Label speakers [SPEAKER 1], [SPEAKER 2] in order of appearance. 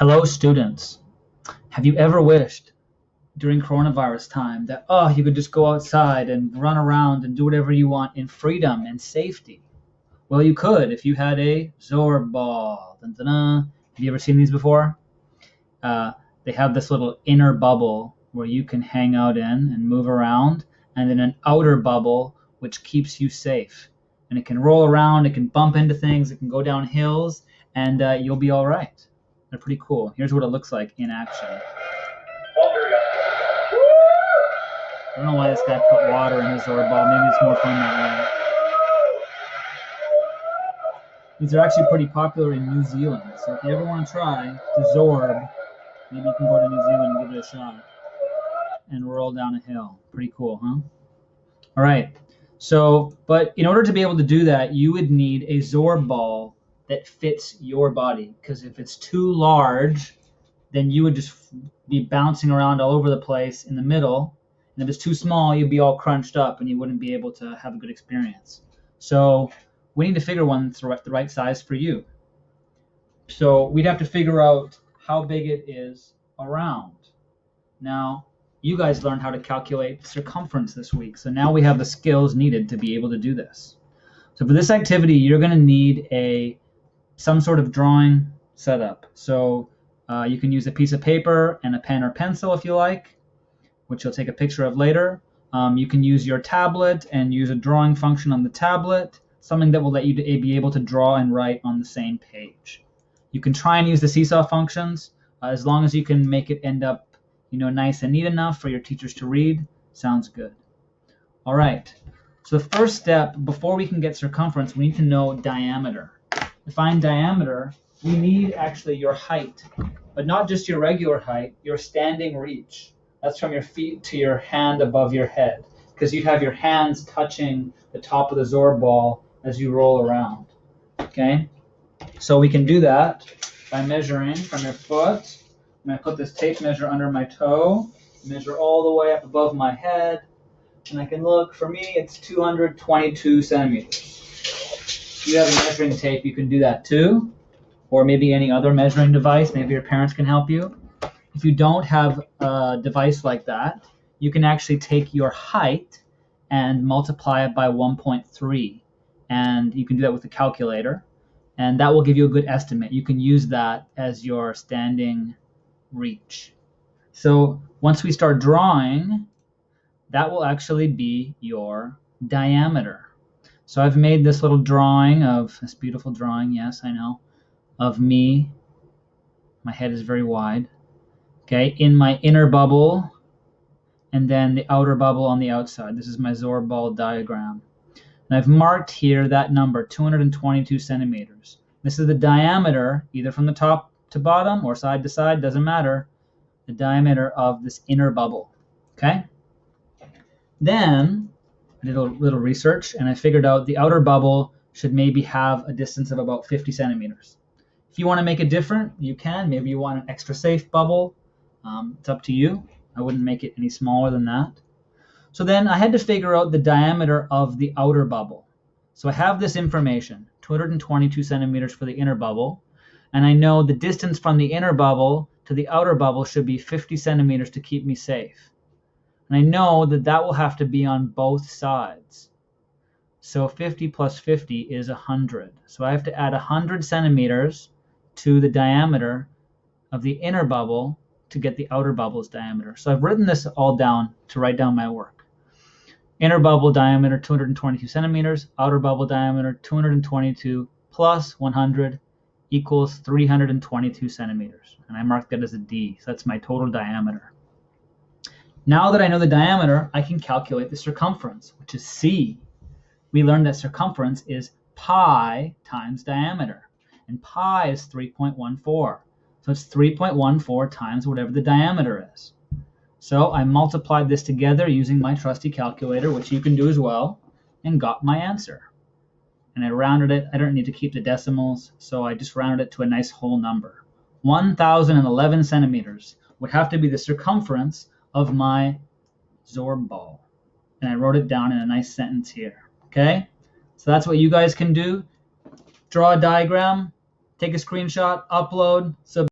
[SPEAKER 1] Hello, students. Have you ever wished during coronavirus time that, you could just go outside and run around and do whatever you want in freedom and safety? Well, you could if you had a Zorb ball. Dun, dun, dun. Have you ever seen these before? They have this little inner bubble where you can hang out in and move around, and then an outer bubble which keeps you safe. And it can roll around, it can bump into things, it can go down hills, and you'll be all right. They're pretty cool. Here's what it looks like in action. I don't know why this guy put water in his Zorb ball. Maybe it's more fun that way. These are actually pretty popular in New Zealand. So if you ever want to try the Zorb, maybe you can go to New Zealand and give it a shot and roll down a hill. Pretty cool, huh? All right. So, but in order to be able to do that, you would need a Zorb ball that fits your body. Because if it's too large, then you would just be bouncing around all over the place in the middle. And if it's too small, you'd be all crunched up and you wouldn't be able to have a good experience. So we need to figure one that's the right size for you. So we'd have to figure out how big it is around. Now, you guys learned how to calculate circumference this week. So now we have the skills needed to be able to do this. So for this activity, you're going to need some sort of drawing setup. So you can use a piece of paper and a pen or pencil if you like, which you'll take a picture of later. You can use your tablet and use a drawing function on the tablet, something that will let you be able to draw and write on the same page. You can try and use the seesaw functions as long as you can make it end up nice and neat enough for your teachers to read. Sounds good. All right. So the first step, before we can get circumference, we need to know diameter. To find diameter, we need actually your height, but not just your regular height, your standing reach. That's from your feet to your hand above your head, because you'd have your hands touching the top of the Zorb ball as you roll around. Okay? So we can do that by measuring from your foot. I'm going to put this tape measure under my toe, measure all the way up above my head, and I can look. For me, it's 222 centimeters. If you have a measuring tape, you can do that too, or maybe any other measuring device. Maybe your parents can help you. If you don't have a device like that, you can actually take your height and multiply it by 1.3, and you can do that with a calculator, and that will give you a good estimate. You can use that as your standing reach. So once we start drawing, that will actually be your diameter. So I've made this little drawing of this beautiful drawing, yes, I know, of me. My head is very wide. Okay, in my inner bubble, and then the outer bubble on the outside. This is my Zorb ball diagram. And I've marked here that number, 222 centimeters. This is the diameter, either from the top to bottom or side to side, doesn't matter, the diameter of this inner bubble. Okay? Then I did a little research and I figured out the outer bubble should maybe have a distance of about 50 centimeters. If you want to make it different, you can. Maybe you want an extra safe bubble. It's up to you. I wouldn't make it any smaller than that. So then I had to figure out the diameter of the outer bubble. So I have this information, 222 centimeters for the inner bubble, and I know the distance from the inner bubble to the outer bubble should be 50 centimeters to keep me safe. And I know that that will have to be on both sides. So 50 plus 50 is 100. So I have to add 100 centimeters to the diameter of the inner bubble to get the outer bubble's diameter. So I've written this all down to write down my work. Inner bubble diameter 222 centimeters, outer bubble diameter 222 plus 100 equals 322 centimeters. And I marked that as a D. So that's my total diameter. Now that I know the diameter, I can calculate the circumference, which is C. We learned that circumference is pi times diameter. And pi is 3.14. So it's 3.14 times whatever the diameter is. So I multiplied this together using my trusty calculator, which you can do as well, and got my answer. And I rounded it. I don't need to keep the decimals, so I just rounded it to a nice whole number. 1,011 centimeters would have to be the circumference of my Zorb ball. And I wrote it down in a nice sentence here. Okay? So that's what you guys can do. Draw a diagram, take a screenshot, upload,